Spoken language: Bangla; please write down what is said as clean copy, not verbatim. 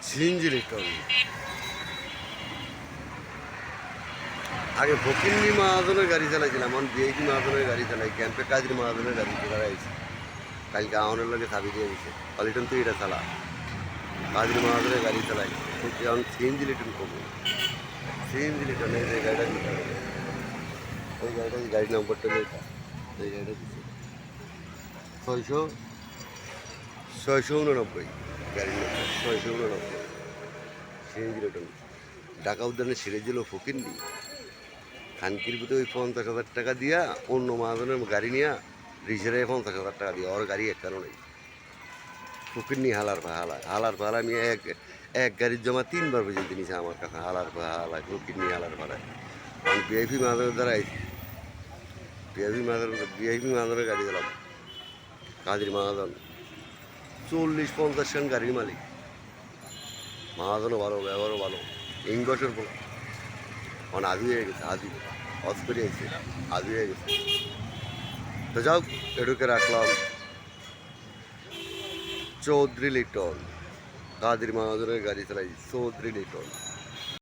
সিএনজি লিটন আগে ফকিন্নি মহাজনের গাড়ি চালাইছিলাম, এখন বিআইপি মহাজনের গাড়ি চালাই, ক্যাম্পে কাজের মহাজনের গাড়ি চালাইছি। কালকে আহনের লোকে চাবি দিয়ে দিছে, লিটন তুই এটা চালা। কাজের মহাজনের গাড়ি চালাই, এখন সিএনজি লিটন করবো। সিএনজি লিটন এই যে গাড়িটা দিতে হবে, ওই গাড়িটা গাড়ির নম্বরটা এটা, এই গাড়িটা দিচ্ছে 699 গাড়ির নম্বর 699 সিএনজি লিটন। ঢাকা উদ্যানে ছেড়ে দিল ফকিন্নি, খানকির ভিতরে ওই 50,000 টাকা দিয়া অন্য মহাজনের গাড়ি নিয়ে রিজার্ভে 50,000 টাকা দিয়ে ওর গাড়ি এক কারণে ফকিন্নি হালার ভাড়া নিয়ে এক গাড়ির জমা 3বার পর্যন্ত নিয়েছে আমার কাছে। হালার ফকিন্নি হালার ভাড়ায় আমি ভিআইপি মহাজনের দ্বারা আইছি। ভিআইপি মহাজনের গাড়ি দিলাম, কাজের মহাজন 40-50 খান গাড়ির মালিক। মহাজনও ভালো, ব্যবহারও ভালো, ইংবছর মানে আজু হয়ে গেছে, আজু অস করে আছে, আজু হয়ে গেছে। তো যাও, এটুকে রাখলাম। চৌধুরী লিটন, কাদের মহাজনের গাড়ি চালাই, চৌধুরী লিটন।